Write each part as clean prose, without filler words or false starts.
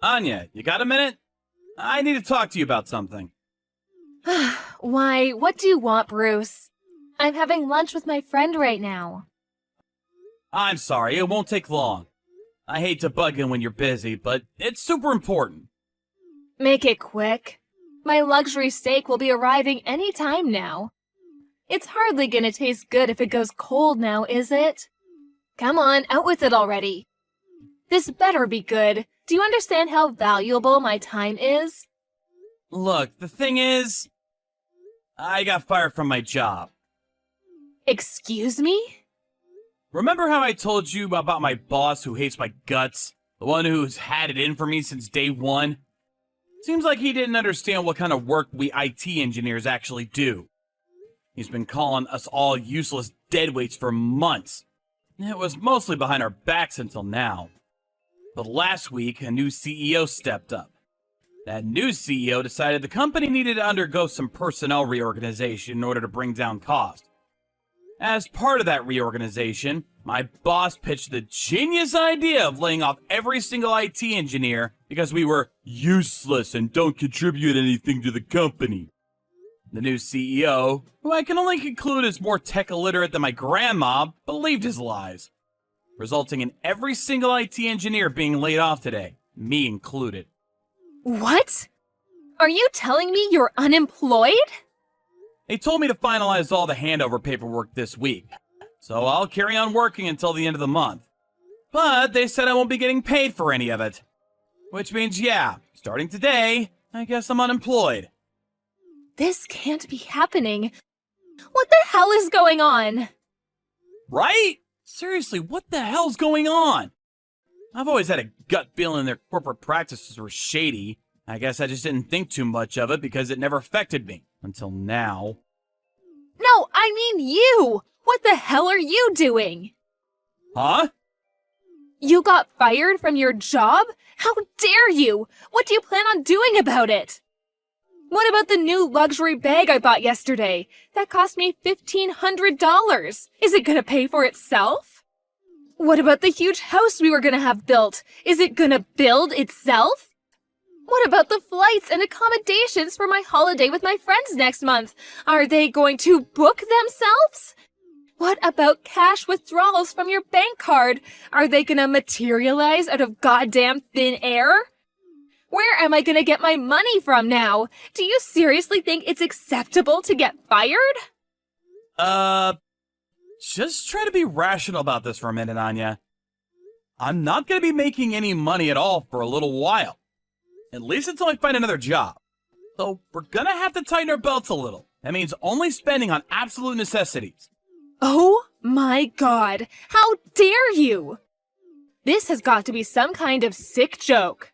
Anya, you got a minute? I need to talk to you about something. Why, what do you want, Bruce? I'm having lunch with my friend right now. I'm sorry, it won't take long. I hate to bug in when you're busy, but it's super important. Make it quick. My luxury steak will be arriving any time now. It's hardly gonna taste good if it goes cold now, is it? Come on, out with it already. This better be good. Do you understand how valuable my time is? Look, the thing is, I got fired from my job. Excuse me? Remember how I told you about my boss who hates my guts? The one who's had it in for me since day one? Seems like he didn't understand what kind of work we IT engineers actually do. He's been calling us all useless deadweights for months. It was mostly behind our backs until now. But last week, a new CEO stepped up. That new CEO decided the company needed to undergo some personnel reorganization in order to bring down costs. As part of that reorganization, my boss pitched the genius idea of laying off every single IT engineer because we were useless and don't contribute anything to the company. The new CEO, who I can only conclude is more tech illiterate than my grandma, believed his lies, resulting in every single IT engineer being laid off today, me included. What? Are you telling me you're unemployed? They told me to finalize all the handover paperwork this week, so I'll carry on working until the end of the month. But they said I won't be getting paid for any of it. Which means, yeah, starting today, I guess I'm unemployed. This can't be happening. What the hell is going on? Right? Seriously, what the hell's going on? I've always had a gut feeling their corporate practices were shady. I guess I just didn't think too much of it because it never affected me. Until now. No, I mean you! What the hell are you doing? Huh? You got fired from your job? How dare you! What do you plan on doing about it? What about the new luxury bag I bought yesterday? That cost me $1,500. Is it gonna pay for itself? What about the huge house we were gonna have built? Is it gonna build itself? What about the flights and accommodations for my holiday with my friends next month? Are they going to book themselves? What about cash withdrawals from your bank card? Are they gonna materialize out of goddamn thin air? Where am I gonna get my money from now? Do you seriously think it's acceptable to get fired? Just try to be rational about this for a minute, Anya. I'm not gonna be making any money at all for a little while. At least until I find another job. So we're gonna have to tighten our belts a little. That means only spending on absolute necessities. Oh my god, how dare you! This has got to be some kind of sick joke.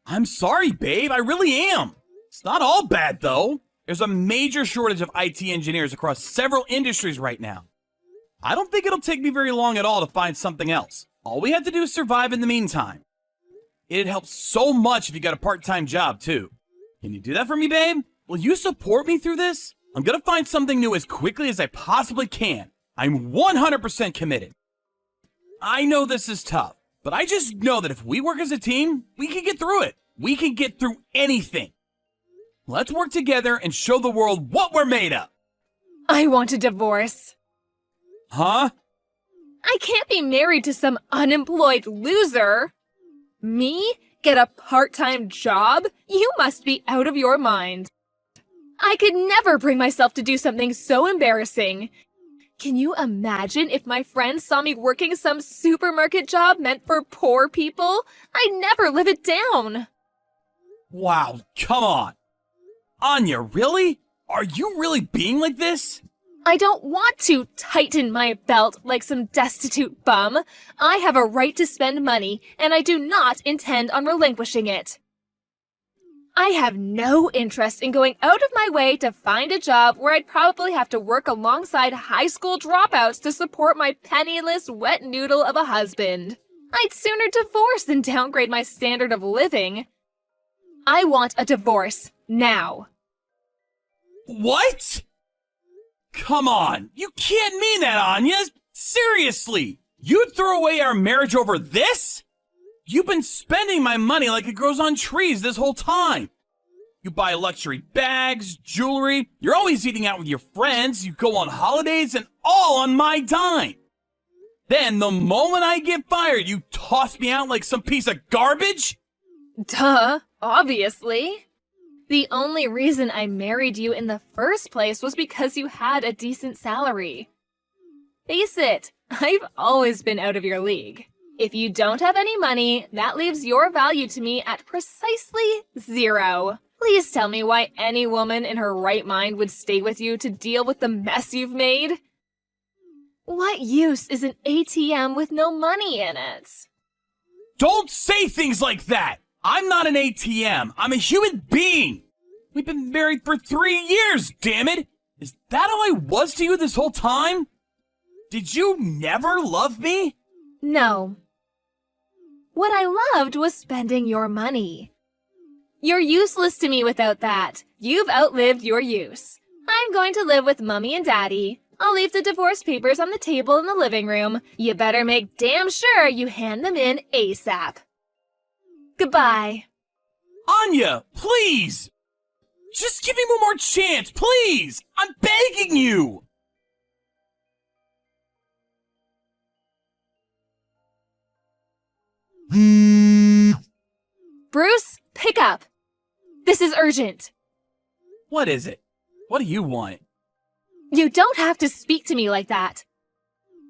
I'm sorry, babe, I really am. It's not all bad, though. There's a major shortage of IT engineers across several industries right now. I don't think it'll take me very long at all to find something else. All we have to do is survive in the meantime. It'd help so much if you got a part-time job, too. Can you do that for me, babe? Will you support me through this? I'm gonna find something new as quickly as I possibly can. I'm 100% committed. I know this is tough, but I just know that if we work as a team, we can get through it. We can get through anything. Let's work together and show the world what we're made of. I want a divorce. Huh? I can't be married to some unemployed loser. Me? Get a part-time job? You must be out of your mind. I could never bring myself to do something so embarrassing. Can you imagine if my friends saw me working some supermarket job meant for poor people? I'd never live it down. Wow, come on. Anya, really? Are you really being like this? I don't want to tighten my belt like some destitute bum. I have a right to spend money, and I do not intend on relinquishing it. I have no interest in going out of my way to find a job where I'd probably have to work alongside high school dropouts to support my penniless wet noodle of a husband. I'd sooner divorce than downgrade my standard of living. I want a divorce now. What? Come on, you can't mean that, Anya. Seriously, you'd throw away our marriage over this? You've been spending my money like it grows on trees this whole time. You buy luxury bags, jewelry, you're always eating out with your friends, you go on holidays, and all on my dime. Then, the moment I get fired, you toss me out like some piece of garbage? Duh, obviously. The only reason I married you in the first place was because you had a decent salary. Face it, I've always been out of your league. If you don't have any money, that leaves your value to me at precisely 0. Please tell me why any woman in her right mind would stay with you to deal with the mess you've made. What use is an ATM with no money in it? Don't say things like that! I'm not an ATM. I'm a human being. We've been married for 3 years, damn it! Is that all I was to you this whole time? Did you never love me? No. What I loved was spending your money. You're useless to me without that. You've outlived your use. I'm going to live with Mommy and Daddy. I'll leave the divorce papers on the table in the living room. You better make damn sure you hand them in ASAP. Goodbye. Anya, please! Just give me one more chance, please! I'm begging you! Bruce, pick up. This is urgent. What is it? What do you want? You don't have to speak to me like that.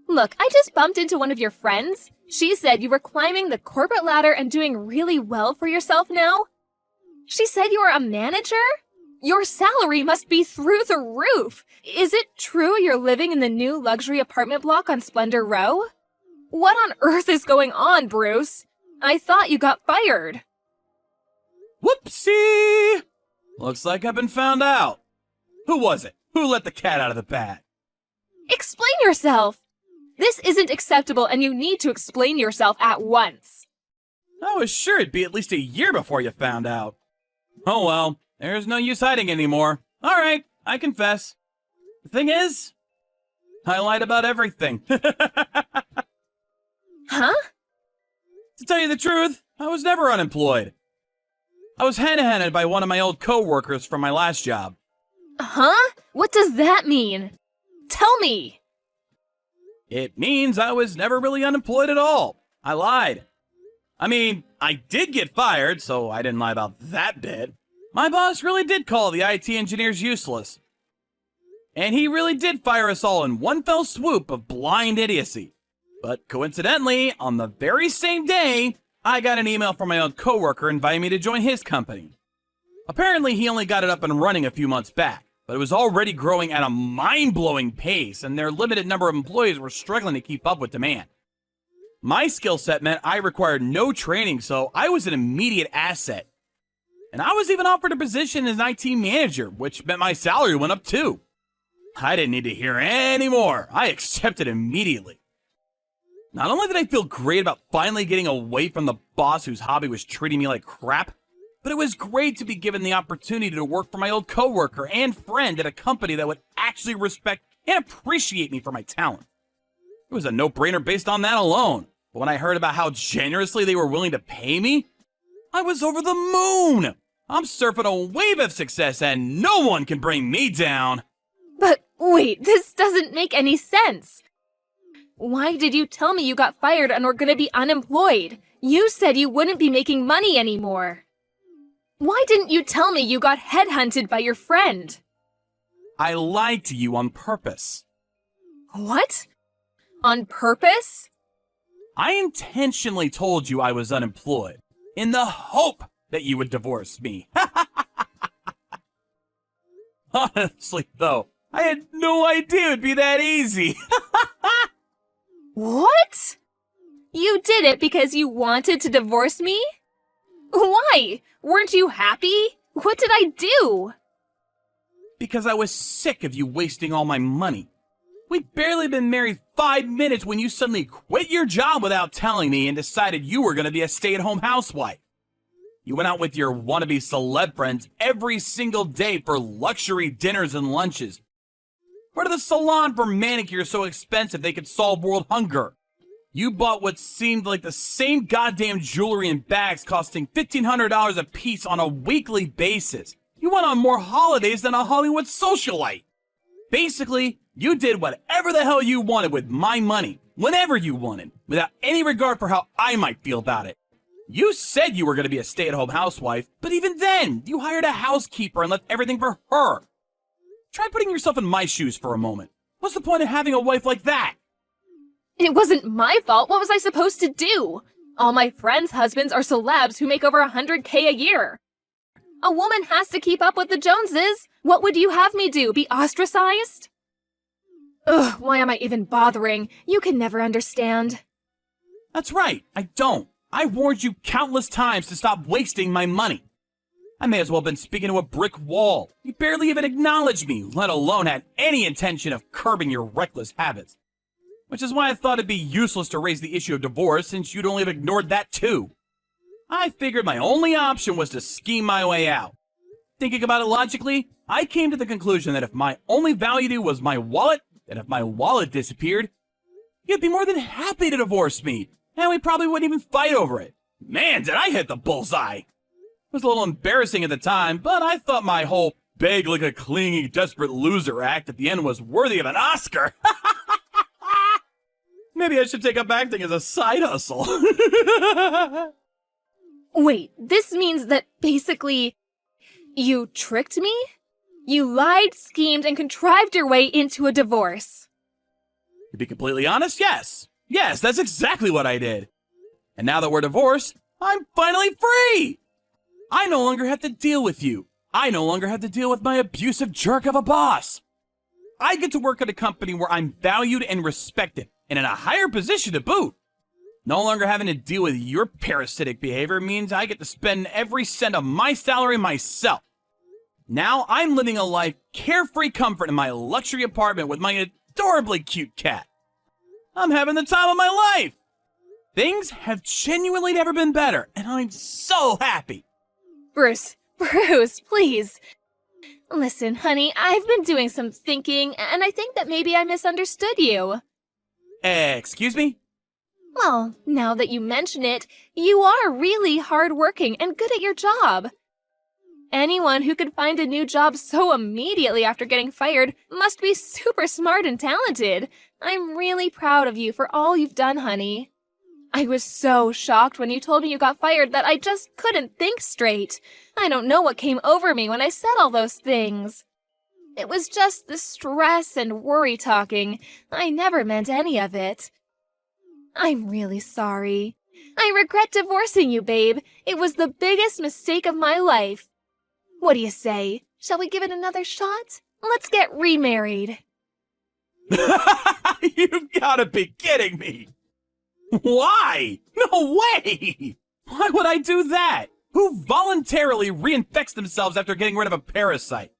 Look, I just bumped into one of your friends. She said you were climbing the corporate ladder and doing really well for yourself now. She said you are a manager? Your salary must be through the roof. Is it true you're living in the new luxury apartment block on Splendor Row? What on earth is going on, Bruce? I thought you got fired. Whoopsie! Looks like I've been found out. Who was it? Who let the cat out of the bag? Explain yourself. This isn't acceptable and you need to explain yourself at once. I was sure it'd be at least a year before you found out. Oh well, there's no use hiding anymore. Alright, I confess. The thing is, I lied about everything. Huh? To tell you the truth, I was never unemployed. I was hand-handed by one of my old co-workers from my last job. Huh? What does that mean? Tell me! It means I was never really unemployed at all. I lied. I mean, I did get fired, so I didn't lie about that bit. My boss really did call the IT engineers useless. And he really did fire us all in one fell swoop of blind idiocy. But coincidentally, on the very same day, I got an email from my old coworker inviting me to join his company. Apparently, he only got it up and running a few months back, but it was already growing at a mind-blowing pace, and their limited number of employees were struggling to keep up with demand. My skill set meant I required no training, so I was an immediate asset. And I was even offered a position as an IT manager, which meant my salary went up too. I didn't need to hear any more. I accepted immediately. Not only did I feel great about finally getting away from the boss whose hobby was treating me like crap, but it was great to be given the opportunity to work for my old coworker and friend at a company that would actually respect and appreciate me for my talent. It was a no-brainer based on that alone. But when I heard about how generously they were willing to pay me, I was over the moon. I'm surfing a wave of success and no one can bring me down. But wait, this doesn't make any sense. Why did you tell me you got fired and were gonna be unemployed? You said you wouldn't be making money anymore. Why didn't you tell me you got headhunted by your friend? I lied to you on purpose. What? On purpose? I intentionally told you I was unemployed, in the hope that you would divorce me. Honestly, though, I had no idea it'd be that easy. What? You did it because you wanted to divorce me? Why? Weren't you happy? What did I do? Because I was sick of you wasting all my money. We'd barely been married 5 minutes when you suddenly quit your job without telling me and decided you were going to be a stay-at-home housewife. You went out with your wannabe celeb friends every single day for luxury dinners and lunches. Or to the salon for manicures so expensive they could solve world hunger. You bought what seemed like the same goddamn jewelry and bags costing $1,500 a piece on a weekly basis. You went on more holidays than a Hollywood socialite. Basically, you did whatever the hell you wanted with my money, whenever you wanted, without any regard for how I might feel about it. You said you were going to be a stay-at-home housewife, but even then, you hired a housekeeper and left everything for her. Try putting yourself in my shoes for a moment. What's the point of having a wife like that? It wasn't my fault. What was I supposed to do? All my friends' husbands are celebs who make over $100K a year. A woman has to keep up with the Joneses. What would you have me do? Be ostracized? Ugh, why am I even bothering? You can never understand. That's right, I don't. I warned you countless times to stop wasting my money. I may as well have been speaking to a brick wall. You barely even acknowledged me, let alone had any intention of curbing your reckless habits. Which is why I thought it'd be useless to raise the issue of divorce since you'd only have ignored that too. I figured my only option was to scheme my way out. Thinking about it logically, I came to the conclusion that if my only value was my wallet, and if my wallet disappeared, you'd be more than happy to divorce me, and we probably wouldn't even fight over it. Man, did I hit the bullseye! It was a little embarrassing at the time, but I thought my whole beg like a clingy, desperate loser act at the end was worthy of an Oscar. Maybe I should take up acting as a side hustle. Wait, this means that basically you tricked me? You lied, schemed, and contrived your way into a divorce. To be completely honest, yes. Yes, that's exactly what I did. And now that we're divorced, I'm finally free! I no longer have to deal with you. I no longer have to deal with my abusive jerk of a boss. I get to work at a company where I'm valued and respected, and in a higher position to boot. No longer having to deal with your parasitic behavior means I get to spend every cent of my salary myself. Now I'm living a life carefree comfort in my luxury apartment with my adorably cute cat. I'm having the time of my life. Things have genuinely never been better, and I'm so happy. Bruce, please. Listen, honey, I've been doing some thinking, and I think that maybe I misunderstood you. Excuse me? Well, now that you mention it, you are really hardworking and good at your job. Anyone who could find a new job so immediately after getting fired must be super smart and talented. I'm really proud of you for all you've done, honey. I was so shocked when you told me you got fired that I just couldn't think straight. I don't know what came over me when I said all those things. It was just the stress and worry talking. I never meant any of it. I'm really sorry. I regret divorcing you, babe. It was the biggest mistake of my life. What do you say? Shall we give it another shot? Let's get remarried. You've got to be kidding me. Why? No way! Why would I do that? Who voluntarily reinfects themselves after getting rid of a parasite?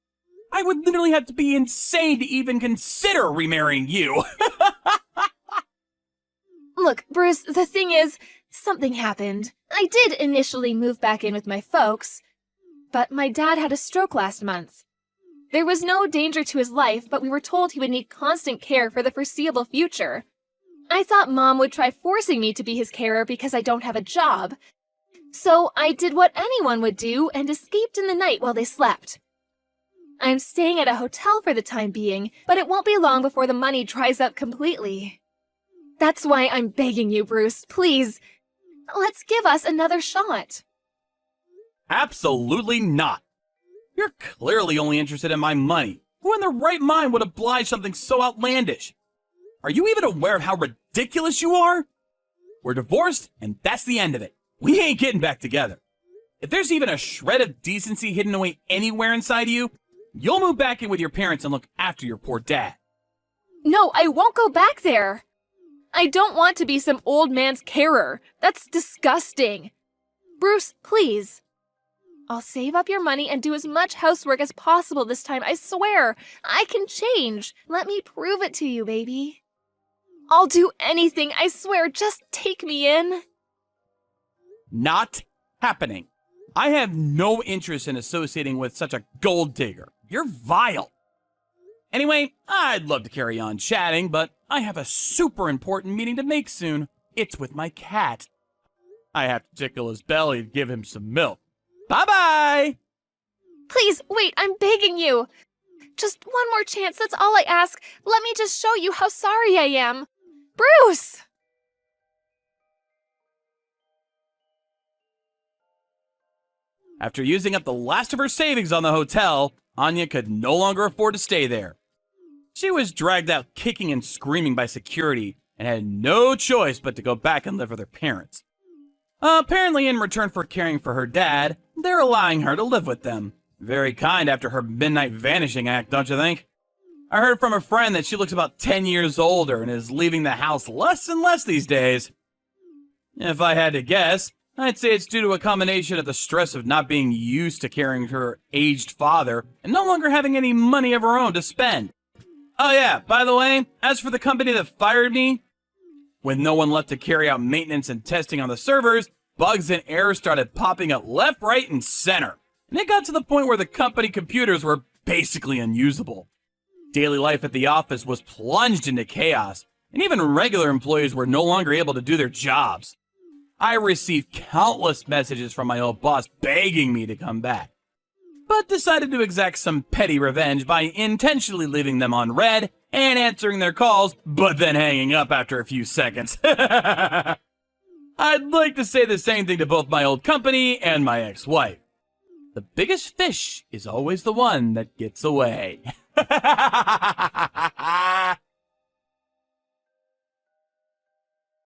I would literally have to be insane to even consider remarrying you. Look, Bruce, the thing is, something happened. I did initially move back in with my folks, but my dad had a stroke last month. There was no danger to his life, but we were told he would need constant care for the foreseeable future. I thought Mom would try forcing me to be his carer because I don't have a job. So I did what anyone would do and escaped in the night while they slept. I'm staying at a hotel for the time being, but it won't be long before the money dries up completely. That's why I'm begging you, Bruce, please, let's give us another shot. Absolutely not. You're clearly only interested in my money. Who in their right mind would oblige something so outlandish? Are you even aware of how ridiculous you are? We're divorced, and that's the end of it. We ain't getting back together. If there's even a shred of decency hidden away anywhere inside of you, you'll move back in with your parents and look after your poor dad. No, I won't go back there. I don't want to be some old man's carer. That's disgusting. Bruce, please. I'll save up your money and do as much housework as possible this time, I swear. I can change. Let me prove it to you, baby. I'll do anything, I swear. Just take me in. Not happening. I have no interest in associating with such a gold digger. You're vile. Anyway, I'd love to carry on chatting, but I have a super important meeting to make soon. It's with my cat. I have to tickle his belly to give him some milk. Bye-bye! Please, wait, I'm begging you. Just one more chance, that's all I ask. Let me just show you how sorry I am. Bruce! After using up the last of her savings on the hotel, Anya could no longer afford to stay there. She was dragged out kicking and screaming by security and had no choice but to go back and live with her parents. Apparently, in return for caring for her dad, they're allowing her to live with them. Very kind after her midnight vanishing act, don't you think? I heard from a friend that she looks about 10 years older and is leaving the house less and less these days. If I had to guess, I'd say it's due to a combination of the stress of not being used to caring for her aged father and no longer having any money of her own to spend. Oh yeah, by the way, as for the company that fired me, with no one left to carry out maintenance and testing on the servers, bugs and errors started popping up left, right, and center. And it got to the point where the company computers were basically unusable. Daily life at the office was plunged into chaos, and even regular employees were no longer able to do their jobs. I received countless messages from my old boss begging me to come back, but decided to exact some petty revenge by intentionally leaving them on red and answering their calls, but then hanging up after a few seconds. I'd like to say the same thing to both my old company and my ex-wife. The biggest fish is always the one that gets away.